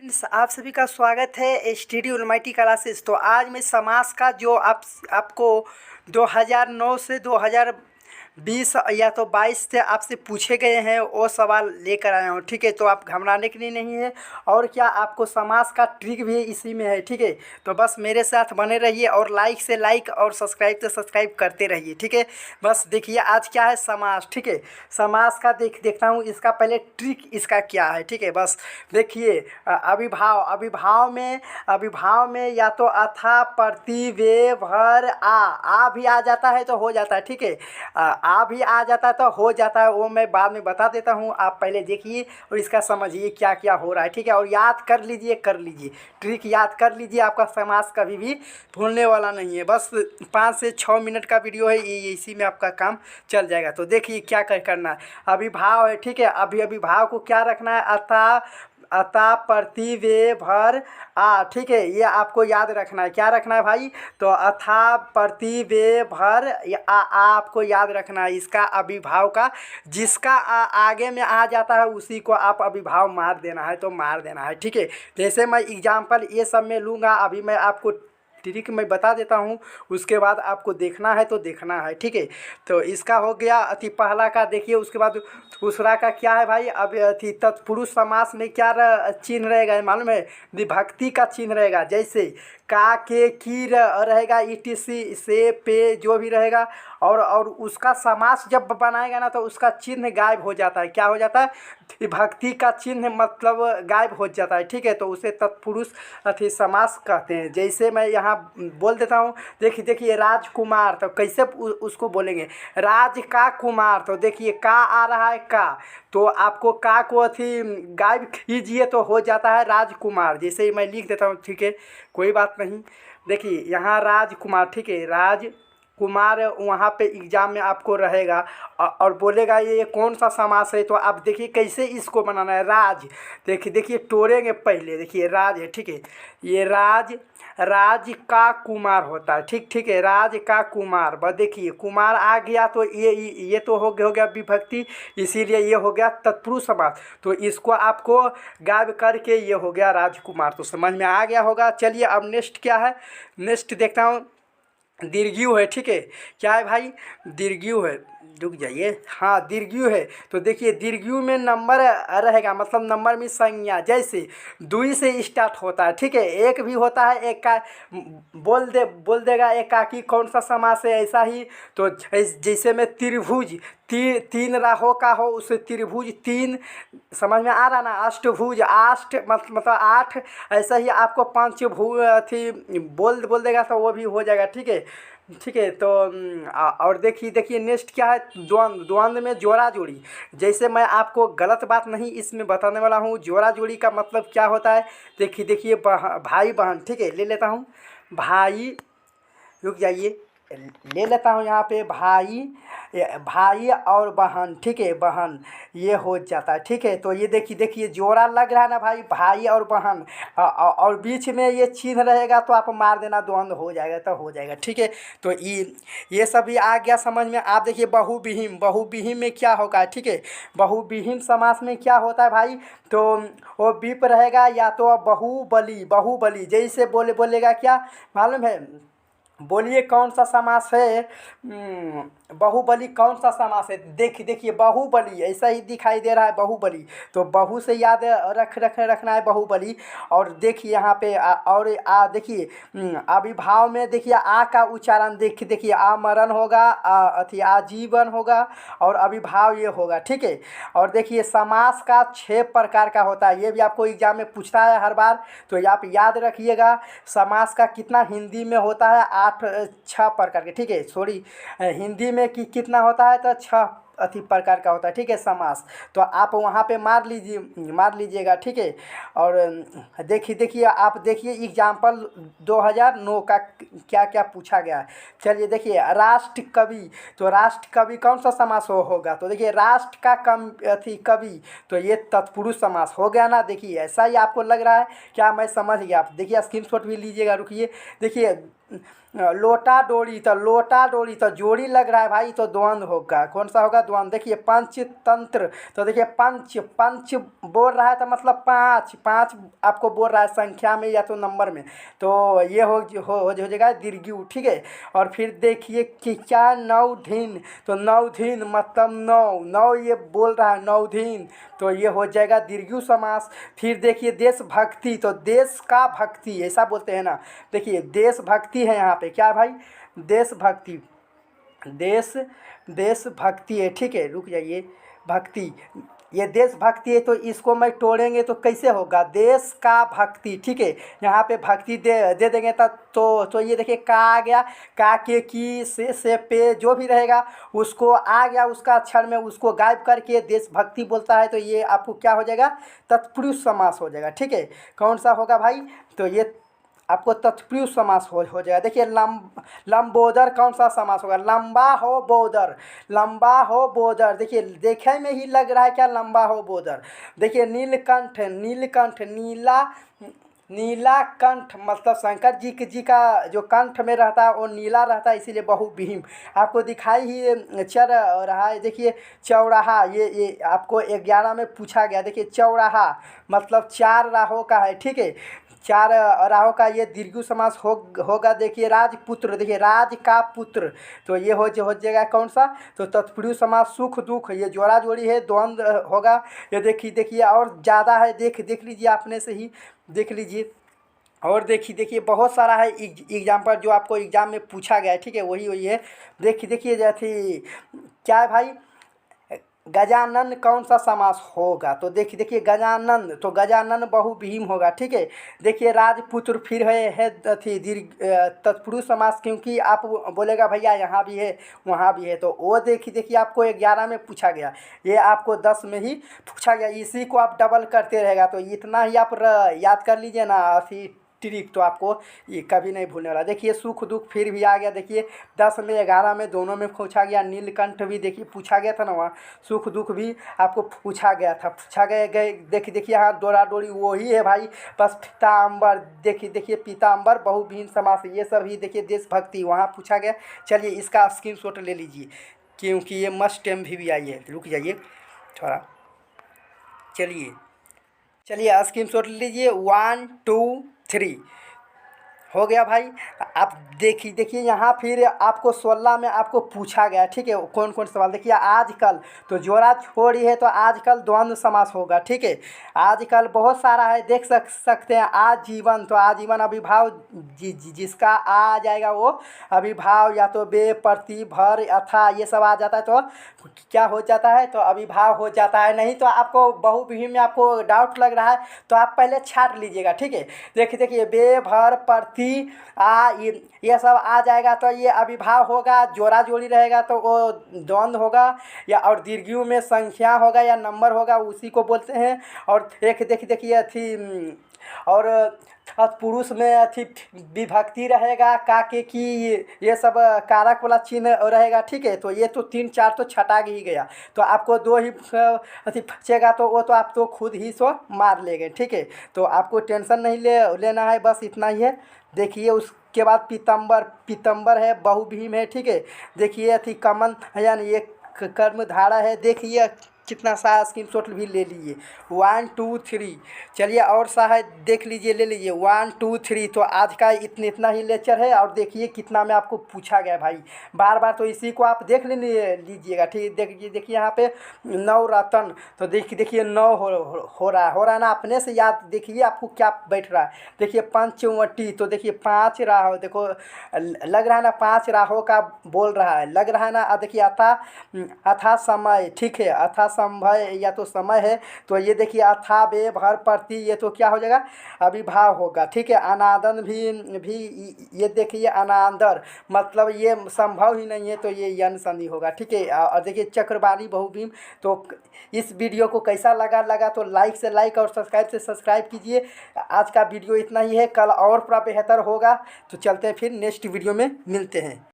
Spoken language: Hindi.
फ्रेंड्स, आप सभी का स्वागत है स्टडी ऑलमाइटी क्लासेस। तो आज मैं समास का जो आपको 2009 से 2020 या तो 22 से आपसे पूछे गए हैं वो सवाल लेकर आया हूँ। ठीक है, तो आप घबराने के लिए नहीं है। और क्या आपको समास का ट्रिक भी इसी में है। ठीक है, तो बस मेरे साथ बने रहिए और लाइक से लाइक और सब्सक्राइब से सब्सक्राइब करते रहिए। ठीक है, बस देखिए आज क्या है समास। ठीक है, समास का देखता हूँ इसका पहले ट्रिक इसका क्या है। ठीक है, बस देखिए अविभाव में या तो अथा प्रति वे भर आ भी आ जाता है तो हो जाता है। ठीक है, आ भी आ जाता है तो हो जाता है, वो मैं बाद में बता देता हूँ। आप पहले देखिए और इसका समझिए क्या क्या हो रहा है। ठीक है, और याद कर लीजिए ट्रिक याद कर लीजिए। आपका समास कभी भी भूलने वाला नहीं है। बस 5 से 6 मिनट का वीडियो है, ये इसी में आपका काम चल जाएगा। तो देखिए क्या करना है। अभिभाव है। ठीक है, अभिभाव को क्या रखना है, अतः प्रति वे भर आ। ठीक है, ये आपको याद रखना है। क्या रखना है भाई, तो अथा प्रति वे भर आ आपको याद रखना है। इसका अभिभाव का जिसका आगे में आ जाता है उसी को आप अभिभाव मार देना है तो मार देना है। ठीक है, जैसे मैं एग्जाम्पल ये सब में लूँगा, अभी मैं आपको ट्रिक मैं बता देता हूँ, उसके बाद आपको देखना है तो देखना है। ठीक है, तो इसका हो गया अति पहला का। देखिए उसके बाद दूसरा का क्या है भाई, अब अति तत्पुरुष समास में क्या चिन्ह रहेगा मालूम है, विभक्ति का चिन्ह रहेगा। जैसे का के की रहेगा, ईटीसी से पे जो भी रहेगा, और उसका समास जब बनाएगा ना तो उसका चिन्ह गायब हो जाता है। क्या हो जाता है, विभक्ति का चिन्ह मतलब गायब हो जाता है। ठीक है, तो उसे तत्पुरुष अति समास कहते हैं। जैसे मैं यहाँ बोल देता हूँ, देखिए राजकुमार, तो कैसे उसको बोलेंगे, राज का कुमार। तो देखिए का आ रहा है का, तो आपको का को अथी गायब कीजिए तो हो जाता है राजकुमार। जैसे ही मैं लिख देता हूँ, ठीक है, कोई बात नहीं। देखिए यहाँ राजकुमार, ठीक है, राजकुमार वहाँ पे एग्जाम में आपको रहेगा और बोलेगा ये कौन सा समास है, तो आप देखिए कैसे इसको बनाना है। राज, देखिए तोड़ेंगे पहले। देखिए राज है, ठीक है, ये राज का कुमार होता है। ठीक है, राज का कुमार। बस देखिए कुमार आ गया तो ये तो हो गया विभक्ति, इसीलिए ये हो गया तत्पुरुष समास। तो इसको आपको गायब करके ये हो गया राजकुमार। तो समझ में आ गया होगा। चलिए अब नेक्स्ट क्या है, नेक्स्ट देखता हूँ। दीर्घयु है। ठीक है, क्या है भाई, दीर्घयु है, रुक जाइए, हाँ दीर्घयु है। तो देखिए दीर्घयु में नंबर रहेगा, मतलब नंबर में संज्ञा। जैसे दुई से स्टार्ट होता है। ठीक है, एक भी होता है, एक का बोल देगा एकाकी कौन सा समास है, ऐसा ही। तो जैसे में त्रिभुज, तीन राहों का हो उसे त्रिभुज, तीन समझ में आ रहा ना। अष्टभुज, आष्ट मतलब 8, ऐसा ही आपको पंचभुज अथी बोल देगा तो वो भी हो जाएगा। ठीक है, तो और देखिए नेक्स्ट क्या है, द्वंद्व में जोड़ा जोड़ी। जैसे मैं आपको गलत बात नहीं इसमें बताने वाला हूँ। जोड़ा जोड़ी का मतलब क्या होता है, देखिए भाई बहन। ठीक है, ले लेता हूँ भाई, रुक जाइए, ले लेता हूँ यहाँ पे भाई और बहन। ठीक है, बहन ये हो जाता है। ठीक है, तो ये देखिए जोड़ा लग रहा है ना भाई और बहन, और बीच में ये चिन्ह रहेगा तो आप मार देना, द्वंद्व हो जाएगा तो हो जाएगा। ठीक है, तो ये सब भी आ गया समझ में। आप देखिए बहुविहीन में क्या होगा। ठीक है, बहुविहीन समास में क्या होता है भाई, तो वो विप रहेगा या तो बहुबली। जैसे बोलेगा क्या मालूम है, बोलिए कौन सा समास है, बाहुबली कौन सा समास है। देखिए बाहुबली ऐसा ही दिखाई दे रहा है, बाहुबली। तो बहु से याद रखना है बाहुबली। और देखिए यहाँ पे देखिए अभिभाव में देखिए आ का उच्चारण देखिए आमरण होगा, आजीवन होगा, और अभिभाव ये होगा। ठीक है, और देखिए समास का 6 प्रकार का होता है, ये भी आपको एग्जाम में पूछता है हर बार, तो आप याद रखिएगा। समास का कितना हिंदी में होता है, 6 प्रकार के। ठीक है, सॉरी, हिंदी में कितना होता है, तो 6 प्रकार का होता है। ठीक है, समास। तो आप वहाँ पे मार लीजिएगा। ठीक है, और देखिए आप देखिए एग्जाम्पल 2009 का क्या क्या पूछा गया है। चलिए देखिए राष्ट्र कवि, तो राष्ट्र कवि कौन सा समास होगा, तो देखिए राष्ट्र का कवि, तो ये तत्पुरुष समास हो गया ना। देखिए ऐसा ही आपको लग रहा है क्या, मैं समझ गया। आप देखिए स्क्रीनशॉट भी लीजिएगा, रुकिए। देखिए लोटा डोरी, तो लोटा डोरी तो जोड़ी लग रहा है भाई, तो द्वंद्व होगा। कौन सा होगा? द्वंद्व। देखिए पंचतंत्र, तो देखिए पंच पंच बोल रहा है तो मतलब पाँच, पाँच आपको बोल रहा है संख्या में या तो नंबर में, तो ये हो जाएगा दीर्घियु, ठीक है। और फिर देखिए कि क्या नवधीन, तो नवधीन मतलब नौ, नौ ये बोल रहा है नवधीन, तो ये हो जाएगा दीर्घियु समास। फिर देखिए देशभक्ति, तो देश का भक्ति ऐसा बोलते हैं ना, देखिए देशभक्ति है यहाँ पे, क्या है भाई? देशभक्ति, देश देशभक्ति है, ठीक है। रुक जाइए, भक्ति, ये देशभक्ति है, तो इसको मैं तोड़ेंगे तो कैसे होगा? देश का भक्ति, ठीक है। यहाँ पे भक्ति दे देंगे तब तो ये देखिए का आ गया, का के की से पे जो भी रहेगा उसको आ गया, उसका अक्षर में उसको गायब करके देशभक्ति बोलता है, तो ये आपको क्या हो जाएगा? तत्पुरुष समास हो जाएगा, ठीक है। कौन सा होगा भाई? तो ये आपको तत्पुरुष समास हो जाएगा। देखिए लंबोदर कौन सा समास होगा? लंबा हो बोदर, लंबा हो बोदर, देखिए देखे में ही लग रहा है क्या लंबा हो बोदर। देखिए नीलकंठ, नीलकंठ नीला, नीला कंठ मतलब शंकर जी का जो कंठ में रहता है वो नीला रहता है, इसीलिए बहुभीम आपको दिखाई ही चल रहा है। देखिए चौराहा, ये आपको 11 में पूछा गया। देखिए चौराहा मतलब 4 राहों का है, ठीक है। 4 राहों का ये दीर्घ समास होगा। देखिए राजपुत्र, देखिए राज का पुत्र, तो ये हो जाएगा कौन सा? तो तत्पुरुष समास। सुख दुख ये जोड़ा जोड़ी है, द्वंद्व होगा। ये देखिए और ज़्यादा है, देख लीजिए अपने से ही देख लीजिए। और देखिए बहुत सारा है एग्जाम्पल जो आपको एग्जाम में पूछा गया है, ठीक है। वही है, देखिए जैसे क्या है भाई? गजानन कौन सा समास होगा? तो देखिए गजानन, तो गजानन बहुभीम होगा, ठीक है। देखिए राजपुत्र फिर है थी दीर्घ तत्पुरुष समास, क्योंकि आप बोलेगा भैया यहाँ भी है वहाँ भी है, तो वो देखिए आपको 11 में पूछा गया, ये आपको 10 में ही पूछा गया। इसी को आप डबल करते रहेगा, तो इतना ही आप याद कर लीजिए ना अभी ट्रिक, तो आपको ये कभी नहीं भूलने वाला। देखिए सुख दुख फिर भी आ गया, देखिए 10 में 11 में दोनों में पूछा गया। नीलकंठ भी देखिए पूछा गया था ना, वहाँ सुख दुख भी आपको पूछा गया था, देखिए यहाँ डोरा डोरी वही है भाई, बस पीताम्बर, देखिए पीताम्बर बहुभीम समास, ये सब ही देखिए देशभक्ति वहाँ पूछा गया। चलिए इसका स्क्रीनशॉट ले लीजिए, क्योंकि ये मस्ट टाइम भी आई है। रुक जाइए थोड़ा, चलिए स्क्रीनशॉट ले लीजिए। 1 2 3 हो गया भाई। आप देखिए यहाँ फिर आपको 16 में आपको पूछा गया, ठीक है। कौन कौन सवाल? देखिए आजकल, तो जोड़ा छोड़ी है तो आजकल द्वंद्व समास होगा, ठीक है। आजकल बहुत सारा है, देख सकते हैं। आजीवन, तो आजीवन अभिभाव जिसका आ जाएगा वो अभिभाव, या तो बे प्रति भर अथा ये सब आ जाता है तो क्या हो जाता है? तो अभिभाव हो जाता है। नहीं तो आपको बहुव्रीहि में आपको डाउट लग रहा है तो आप पहले छाट लीजिएगा, ठीक है। देखिए बे भर प्रति आ ये सब आ जाएगा तो ये अभिभाव होगा, जोड़ा जोड़ी रहेगा तो वो द्वंद्व होगा, या और दीर्घियु में संख्या होगा या नंबर होगा, उसी को बोलते हैं। और देखिए थी, और तत्पुरुष में थी विभक्ति रहेगा, का के की ये सब कारक वाला चिन्ह रहेगा, ठीक है। तो ये तो 3 4 तो छटा ही गया, तो आपको 2 ही अथी बचेगा, तो वो तो आप तो खुद ही सो मार लेंगे, ठीक है। तो आपको टेंशन नहीं लेना है, बस इतना ही है। देखिए उसके बाद पीतम्बर है, बहुभीम है, ठीक है। देखिए अथी कमल यानी ये कर्मधारा है। देखिए कितना सा स्क्रीनशॉट भी ले लीजिए। 1 2 3 चलिए और सा है देख लीजिए, ले लीजिए 1 2 3। तो आज का इतना ही लेक्चर है। और देखिए कितना में आपको पूछा गया भाई, बार बार, तो इसी को आप देख लीजिएगा, ठीक। देखिए यहाँ पे नवरत्न, तो देखिए 9 हो रहा है ना, अपने से याद देखिए आपको क्या बैठ रहा है। देखिए पंचवटी, तो देखिए 5 राह, देखो लग रहा है ना 5 राहों का बोल रहा है, लग रहा है ना। देखिए अथा समय, ठीक है, अथा संभय या तो समय है, तो ये देखिए अथा बे भर प्रति, ये तो क्या हो जाएगा? अभिभाव होगा, ठीक है। अनादन भी ये देखिए अनादर मतलब ये संभव ही नहीं है, तो ये यन संधि होगा, ठीक है। और देखिए चक्रवाणी बहुभीम। तो इस वीडियो को कैसा लगा तो लाइक से लाइक और सब्सक्राइब से सब्सक्राइब कीजिए। आज का वीडियो इतना ही है, कल और पूरा बेहतर होगा। तो चलते हैं फिर नेक्स्ट वीडियो में मिलते हैं।